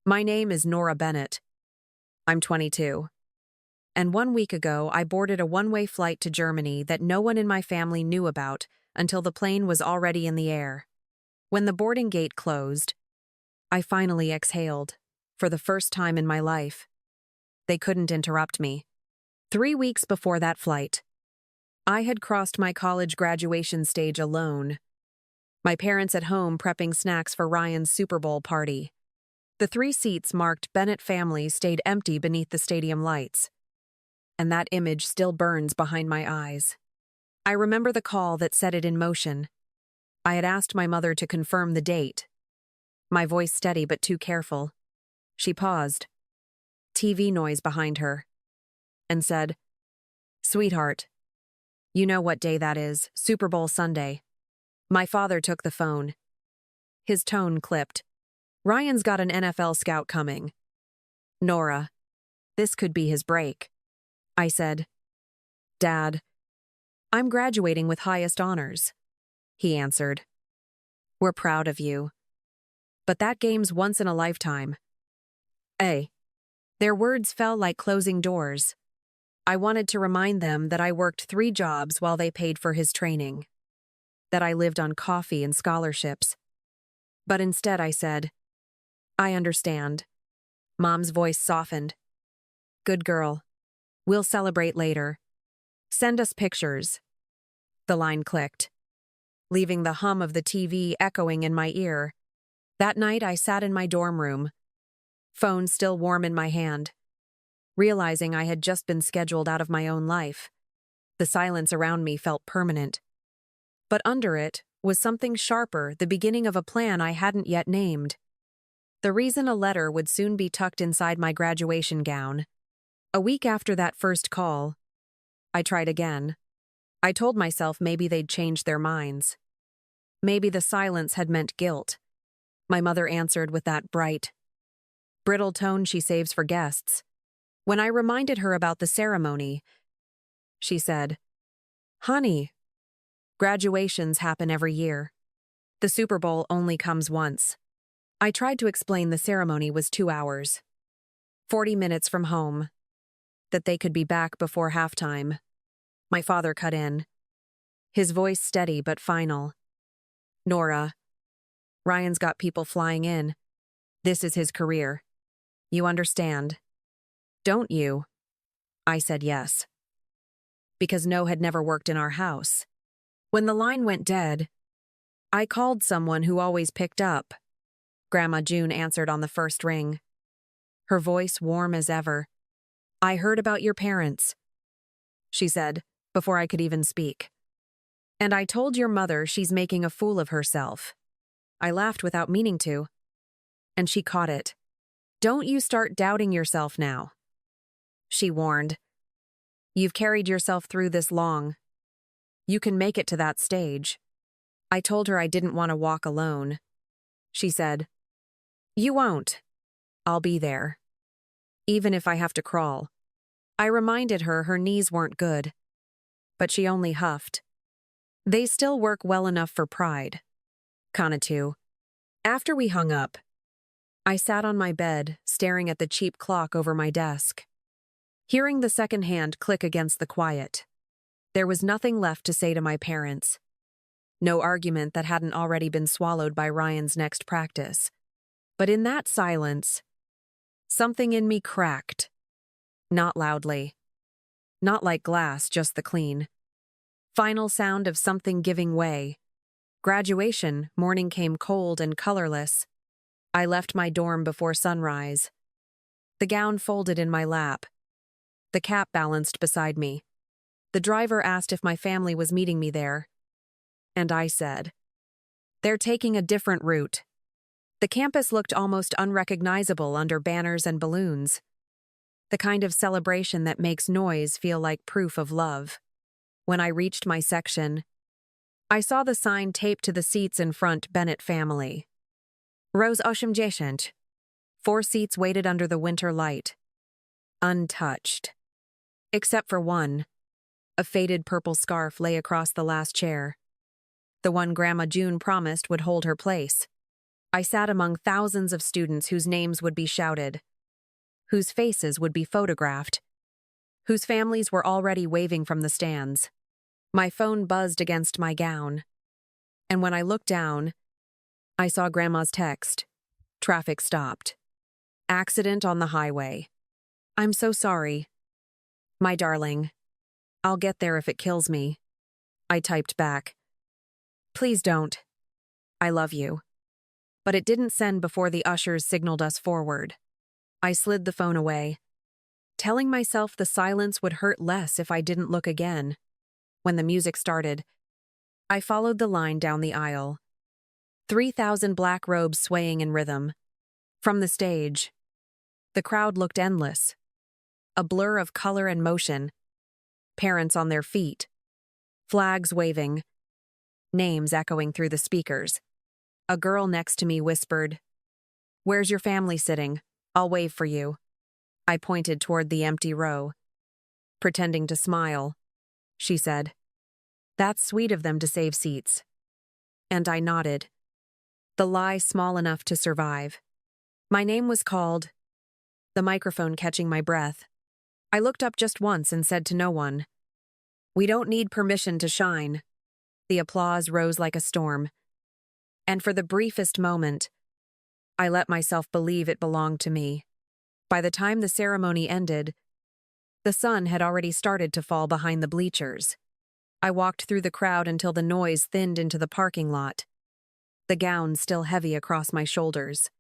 My name is Nora Bennett. I'm 22. And 1 week ago, I boarded a one-way flight to Germany that no one in my family knew about until the plane was already in the air. When the boarding gate closed, I finally exhaled, for the first time in my life. They couldn't interrupt me. 3 weeks before that flight, I had crossed my college graduation stage alone. My parents at home prepping snacks for Ryan's Super Bowl party. The 3 seats marked Bennett family stayed empty beneath the stadium lights. And that image still burns behind my eyes. I remember the call that set it in motion. I had asked my mother to confirm the date. My voice steady but too careful. She paused. TV noise behind her. And said, "Sweetheart, you know what day that is, Super Bowl Sunday." My father took the phone. His tone clipped. "Ryan's got an NFL scout coming." "Nora, this could be his break." I said. "Dad, I'm graduating with highest honors." He answered. "We're proud of you. But that game's once in a lifetime." Their words fell like closing doors. I wanted to remind them that I worked 3 jobs while they paid for his training. That I lived on coffee and scholarships. But instead I said, "I understand." Mom's voice softened. "Good girl. We'll celebrate later. Send us pictures." The line clicked, leaving the hum of the TV echoing in my ear. That night I sat in my dorm room, phone still warm in my hand, realizing I had just been scheduled out of my own life. The silence around me felt permanent. But under it was something sharper, the beginning of a plan I hadn't yet named. The reason a letter would soon be tucked inside my graduation gown. A week after that first call, I tried again. I told myself maybe they'd changed their minds. Maybe the silence had meant guilt. My mother answered with that bright, brittle tone she saves for guests. When I reminded her about the ceremony, she said, "Honey, graduations happen every year. The Super Bowl only comes once." I tried to explain the ceremony was 2 hours. 40 minutes from home. That they could be back before halftime. My father cut in. His voice steady but final. "Nora, Ryan's got people flying in. This is his career. You understand, don't you?" I said yes. Because no had never worked in our house. When the line went dead, I called someone who always picked up. Grandma June answered on the first ring. Her voice warm as ever. "I heard about your parents," she said, before I could even speak. "And I told your mother she's making a fool of herself." I laughed without meaning to. And she caught it. "Don't you start doubting yourself now," she warned. "You've carried yourself through this long. You can make it to that stage." I told her I didn't want to walk alone. She said, "You won't. I'll be there. Even if I have to crawl." I reminded her her knees weren't good. But she only huffed. "They still work well enough for pride." Kanatu. After we hung up, I sat on my bed, staring at the cheap clock over my desk. Hearing the second hand click against the quiet. There was nothing left to say to my parents. No argument that hadn't already been swallowed by Ryan's next practice. But in that silence, something in me cracked. Not loudly. Not like glass, just the clean. Final sound of something giving way. Graduation morning came cold and colorless. I left my dorm before sunrise. The gown folded in my lap. The cap balanced beside me. The driver asked if my family was meeting me there. And I said, "They're taking a different route." The campus looked almost unrecognizable under banners and balloons. The kind of celebration that makes noise feel like proof of love. When I reached my section, I saw the sign taped to the seats in front, "Bennett family." Rows 80. 4 seats waited under the winter light. Untouched. Except for one. A faded purple scarf lay across the last chair. The one Grandma June promised would hold her place. I sat among thousands of students whose names would be shouted, whose faces would be photographed, whose families were already waving from the stands. My phone buzzed against my gown, and when I looked down, I saw Grandma's text. Traffic stopped. Accident on the highway. I'm so sorry. My darling. I'll get there if it kills me. I typed back. Please don't. I love you. But it didn't send before the ushers signaled us forward. I slid the phone away, telling myself the silence would hurt less if I didn't look again. When the music started, I followed the line down the aisle. 3,000 black robes swaying in rhythm. From the stage, the crowd looked endless. A blur of color and motion. Parents on their feet. Flags waving. Names echoing through the speakers. A girl next to me whispered, "Where's your family sitting? I'll wave for you." I pointed toward the empty row. Pretending to smile, she said, "That's sweet of them to save seats." And I nodded. The lie small enough to survive. My name was called, the microphone catching my breath. I looked up just once and said to no one, "We don't need permission to shine." The applause rose like a storm. And for the briefest moment, I let myself believe it belonged to me. By the time the ceremony ended, the sun had already started to fall behind the bleachers. I walked through the crowd until the noise thinned into the parking lot, the gown still heavy across my shoulders.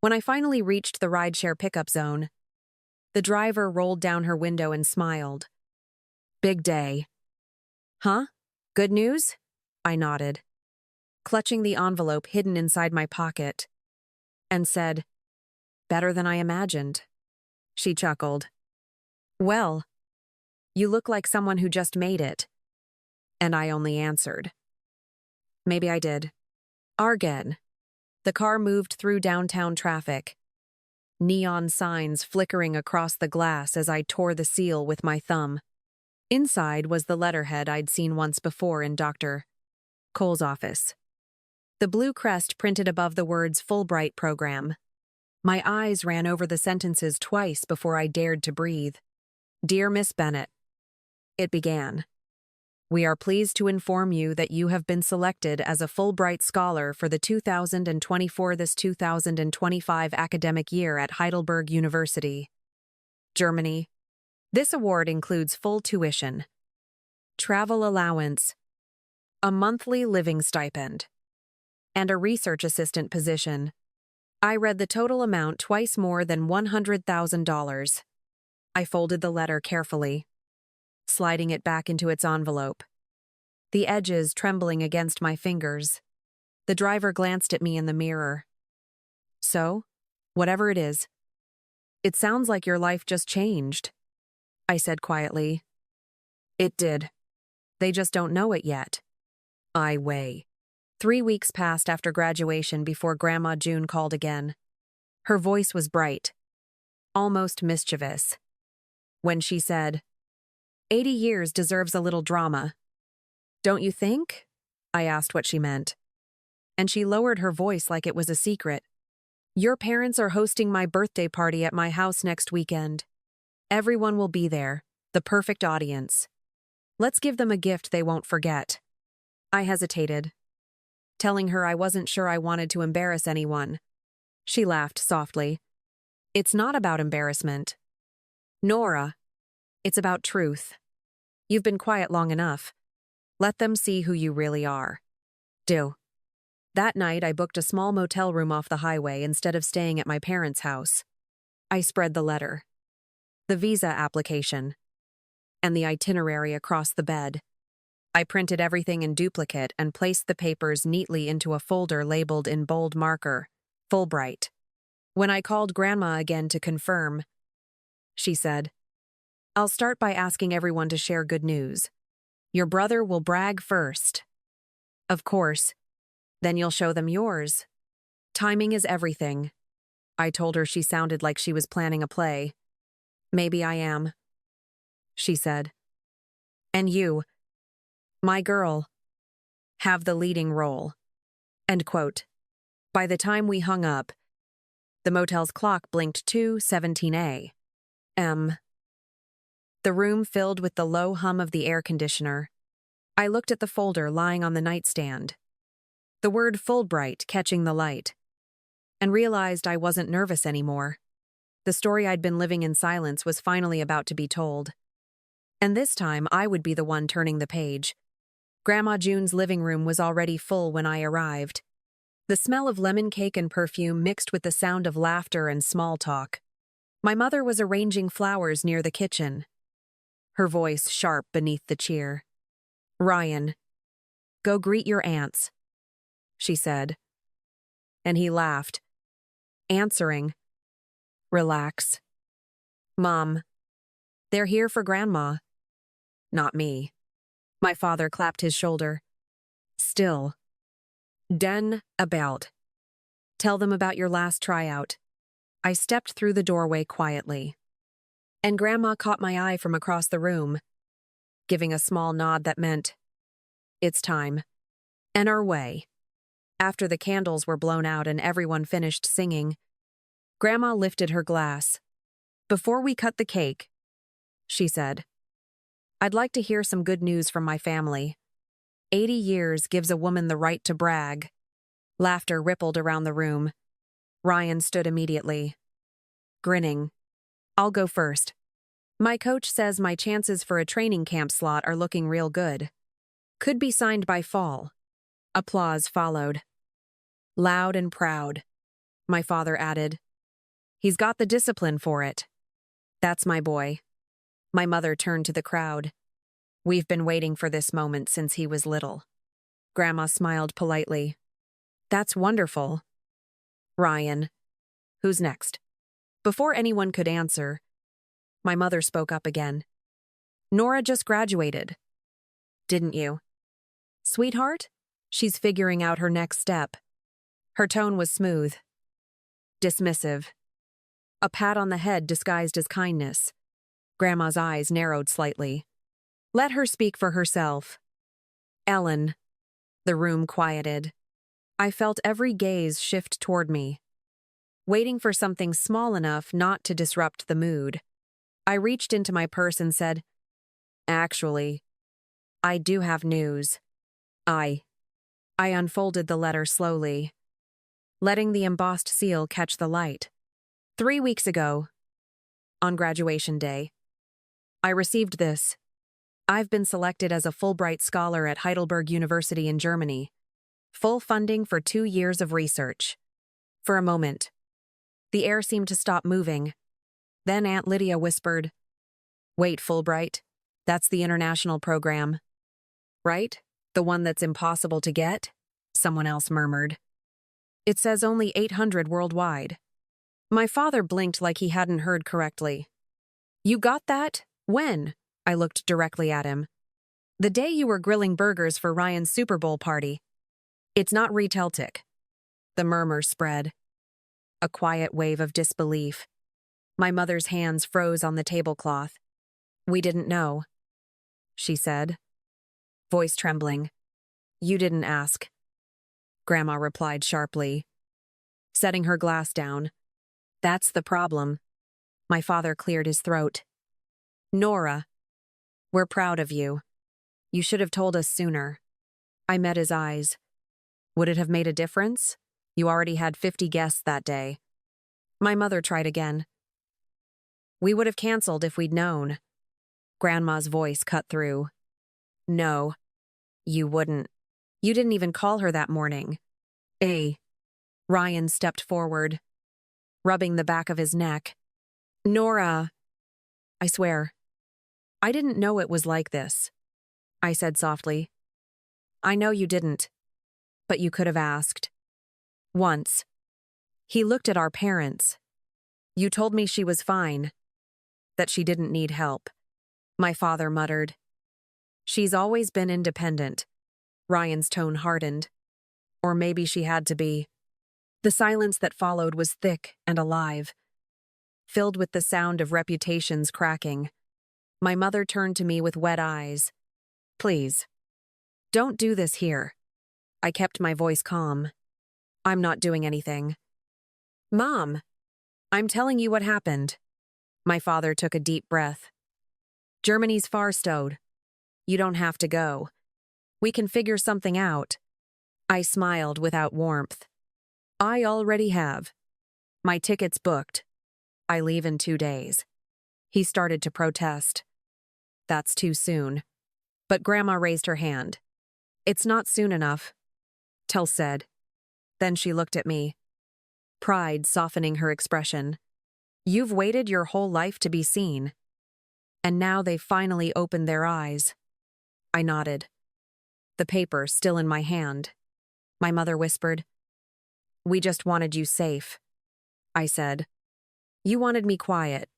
When I finally reached the rideshare pickup zone, the driver rolled down her window and smiled. "Big day." "Huh? Good news?" I nodded, clutching the envelope hidden inside my pocket, and said, "Better than I imagined." She chuckled. "Well, you look like someone who just made it." And I only answered, "Maybe I did." Argen. The car moved through downtown traffic, neon signs flickering across the glass as I tore the seal with my thumb. Inside was the letterhead I'd seen once before in Dr. Cole's office. The blue crest printed above the words Fulbright Program. My eyes ran over the sentences twice before I dared to breathe. "Dear Miss Bennett," it began. "We are pleased to inform you that you have been selected as a Fulbright Scholar for the 2024-2025 academic year at Heidelberg University, Germany. This award includes full tuition, travel allowance, a monthly living stipend, and a research assistant position." I read the total amount twice more than $100,000. I folded the letter carefully, sliding it back into its envelope, the edges trembling against my fingers. The driver glanced at me in the mirror. "So, whatever it is, it sounds like your life just changed," I said quietly. "It did. They just don't know it yet." I weigh. 3 weeks passed after graduation before Grandma June called again. Her voice was bright, almost mischievous. When she said, 80 years deserves a little drama. "Don't you think?" I asked what she meant. And she lowered her voice like it was a secret. "Your parents are hosting my birthday party at my house next weekend. Everyone will be there, the perfect audience. Let's give them a gift they won't forget." I hesitated, telling her I wasn't sure I wanted to embarrass anyone. She laughed softly. "It's not about embarrassment, Nora. It's about truth. You've been quiet long enough. Let them see who you really are." Do. That night, I booked a small motel room off the highway instead of staying at my parents' house. I spread the letter, the visa application, and the itinerary across the bed. I printed everything in duplicate and placed the papers neatly into a folder labeled in bold marker, Fulbright. When I called Grandma again to confirm, she said, "I'll start by asking everyone to share good news. Your brother will brag first. Of course, then you'll show them yours. Timing is everything." I told her she sounded like she was planning a play. "Maybe I am," she said. "And you, my girl, have the leading role." End quote. By the time we hung up, the motel's clock blinked 2:17 a.m. The room filled with the low hum of the air conditioner. I looked at the folder lying on the nightstand, the word Fulbright catching the light, and realized I wasn't nervous anymore. The story I'd been living in silence was finally about to be told. And this time, I would be the one turning the page. Grandma June's living room was already full when I arrived. The smell of lemon cake and perfume mixed with the sound of laughter and small talk. My mother was arranging flowers near the kitchen, her voice sharp beneath the cheer. "Ryan, go greet your aunts," she said. And he laughed, answering, "Relax. Mom, they're here for Grandma, not me." My father clapped his shoulder. "Still. Den about. Tell them about your last tryout." I stepped through the doorway quietly, and Grandma caught my eye from across the room, giving a small nod that meant, "It's time." And our way. After the candles were blown out and everyone finished singing, Grandma lifted her glass. "Before we cut the cake," she said, "I'd like to hear some good news from my family. 80 years gives a woman the right to brag." Laughter rippled around the room. Ryan stood immediately, grinning. "I'll go first. My coach says my chances for a training camp slot are looking real good. Could be signed by fall." Applause followed. "Loud and proud," my father added. "He's got the discipline for it." "That's my boy." My mother turned to the crowd. "We've been waiting for this moment since he was little." Grandma smiled politely. "That's wonderful. Ryan, who's next?" Before anyone could answer, my mother spoke up again. "Nora just graduated. Didn't you? Sweetheart?" She's figuring out her next step. Her tone was smooth, dismissive. A pat on the head disguised as kindness. Grandma's eyes narrowed slightly. "Let her speak for herself." "Ellen." The room quieted. I felt every gaze shift toward me, waiting for something small enough not to disrupt the mood. I reached into my purse and said, "Actually, I do have news." I unfolded the letter slowly, letting the embossed seal catch the light. 3 weeks ago, on graduation day, I received this. I've been selected as a Fulbright scholar at Heidelberg University in Germany. Full funding for 2 years of research. For a moment, the air seemed to stop moving. Then Aunt Lydia whispered, "Wait, Fulbright, that's the international program. Right? The one that's impossible to get?" Someone else murmured. "It says only 800 worldwide." My father blinked like he hadn't heard correctly. "You got that? When?" I looked directly at him. "The day you were grilling burgers for Ryan's Super Bowl party." "It's not retail tick." The murmur spread. A quiet wave of disbelief. My mother's hands froze on the tablecloth. "We didn't know," she said, voice trembling. "You didn't ask," Grandma replied sharply, setting her glass down. "That's the problem." My father cleared his throat. "Nora, we're proud of you. You should have told us sooner." I met his eyes. "Would it have made a difference? You already had 50 guests that day." My mother tried again. "We would have canceled if we'd known." Grandma's voice cut through. "No, you wouldn't. You didn't even call her that morning." Ryan stepped forward, rubbing the back of his neck. "Nora, I swear, I didn't know it was like this," I said softly. "I know you didn't, but you could have asked. Once." He looked at our parents. "You told me she was fine, that she didn't need help." My father muttered. "She's always been independent." Ryan's tone hardened. "Or maybe she had to be." The silence that followed was thick and alive, filled with the sound of reputations cracking. My mother turned to me with wet eyes. "Please, don't do this here." I kept my voice calm. I'm not doing anything. Mom, I'm telling you what happened. My father took a deep breath. Germany's far stowed. You don't have to go. We can figure something out. I smiled without warmth. I already have. My ticket's booked. I leave in 2 days. He started to protest. That's too soon. But Grandma raised her hand. It's not soon enough, Tel said. Then she looked at me, pride softening her expression. You've waited your whole life to be seen. And now they've finally opened their eyes. I nodded. The paper still in my hand. My mother whispered. We just wanted you safe, I said. You wanted me quiet.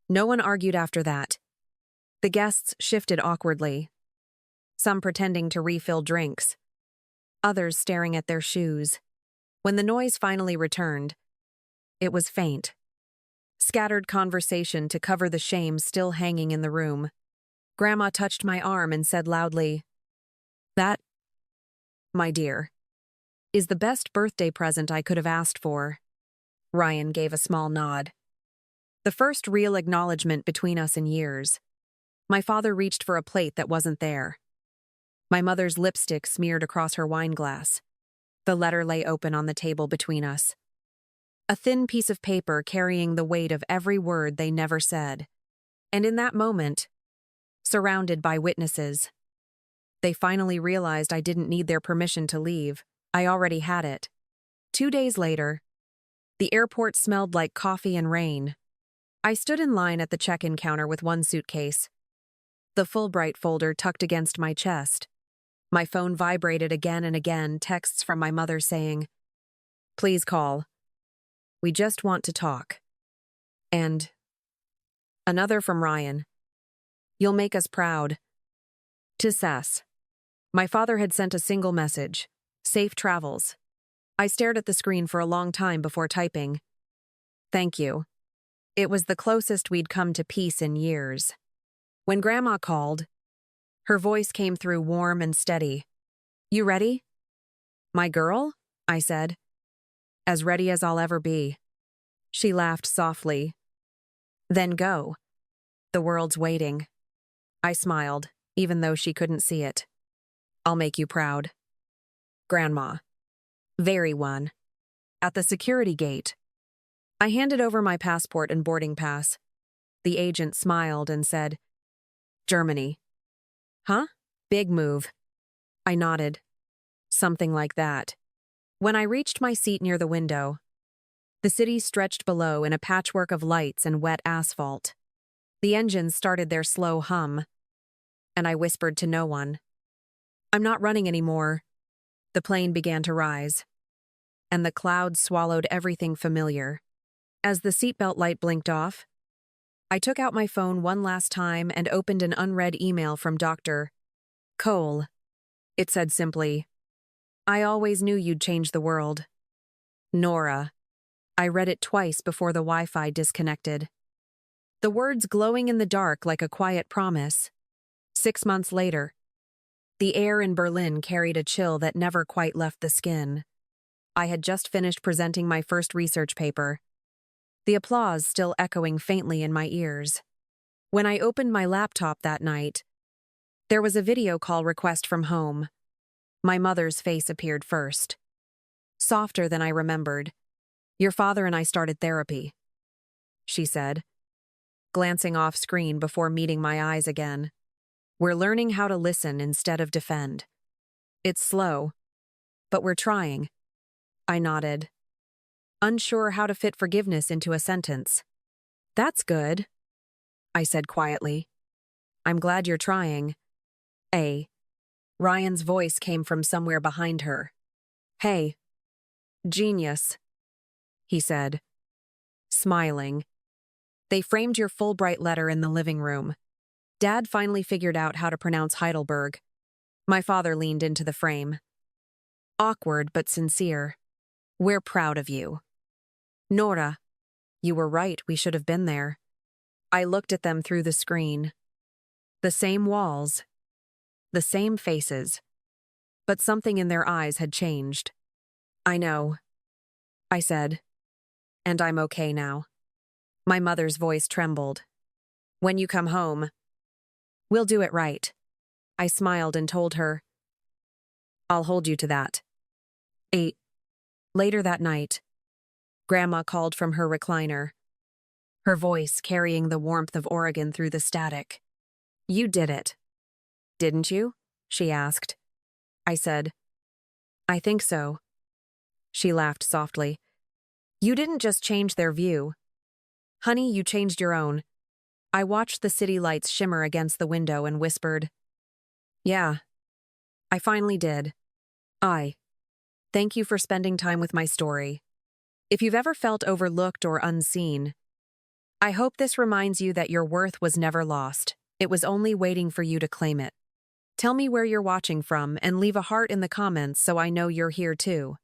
No one argued after that. The guests shifted awkwardly, some pretending to refill drinks, others staring at their shoes. When the noise finally returned, it was faint. Scattered conversation to cover the shame still hanging in the room. Grandma touched my arm and said loudly, That, my dear, is the best birthday present I could have asked for. Ryan gave a small nod. The first real acknowledgement between us in years. My father reached for a plate that wasn't there. My mother's lipstick smeared across her wine glass. The letter lay open on the table between us. A thin piece of paper carrying the weight of every word they never said. And in that moment, surrounded by witnesses, they finally realized I didn't need their permission to leave. I already had it. 2 days later, the airport smelled like coffee and rain. I stood in line at the check-in counter with one suitcase, the Fulbright folder tucked against my chest. My phone vibrated again and again, texts from my mother saying, Please call. We just want to talk. And another from Ryan. You'll make us proud. To Sass. My father had sent a single message. Safe travels. I stared at the screen for a long time before typing. Thank you. It was the closest we'd come to peace in years. When Grandma called, her voice came through warm and steady. You ready? My girl? I said. As ready as I'll ever be. She laughed softly. Then go. The world's waiting. I smiled, even though she couldn't see it. I'll make you proud. Grandma. Very one. At the security gate, I handed over my passport and boarding pass. The agent smiled and said, Germany. Huh? Big move. I nodded. Something like that. When I reached my seat near the window, the city stretched below in a patchwork of lights and wet asphalt. The engines started their slow hum, and I whispered to no one. I'm not running anymore. The plane began to rise, and the clouds swallowed everything familiar. As the seatbelt light blinked off, I took out my phone one last time and opened an unread email from Dr. Cole. It said simply, I always knew you'd change the world. Nora. I read it twice before the Wi-Fi disconnected. The words glowing in the dark like a quiet promise. 6 months later, the air in Berlin carried a chill that never quite left the skin. I had just finished presenting my first research paper, the applause still echoing faintly in my ears. When I opened my laptop that night, there was a video call request from home. My mother's face appeared first. Softer than I remembered. Your father and I started therapy, she said, glancing off screen before meeting my eyes again. We're learning how to listen instead of defend. It's slow, but we're trying. I nodded, unsure how to fit forgiveness into a sentence. That's good, I said quietly. I'm glad you're trying. Ryan's voice came from somewhere behind her. Hey. Genius, he said, smiling. They framed your Fulbright letter in the living room. Dad finally figured out how to pronounce Heidelberg. My father leaned into the frame. Awkward but sincere. We're proud of you. Nora, you were right, we should have been there. I looked at them through the screen. The same walls. The same faces. But something in their eyes had changed. I know, I said, and I'm okay now. My mother's voice trembled. When you come home, we'll do it right. I smiled and told her, I'll hold you to that. 8. Later that night, Grandma called from her recliner, her voice carrying the warmth of Oregon through the static. You did it, didn't you? She asked. I said, I think so. She laughed softly. You didn't just change their view. Honey, you changed your own. I watched the city lights shimmer against the window and whispered, Yeah, I finally did. Thank you for spending time with my story. If you've ever felt overlooked or unseen, I hope this reminds you that your worth was never lost. It was only waiting for you to claim it. Tell me where you're watching from and leave a heart in the comments so I know you're here too.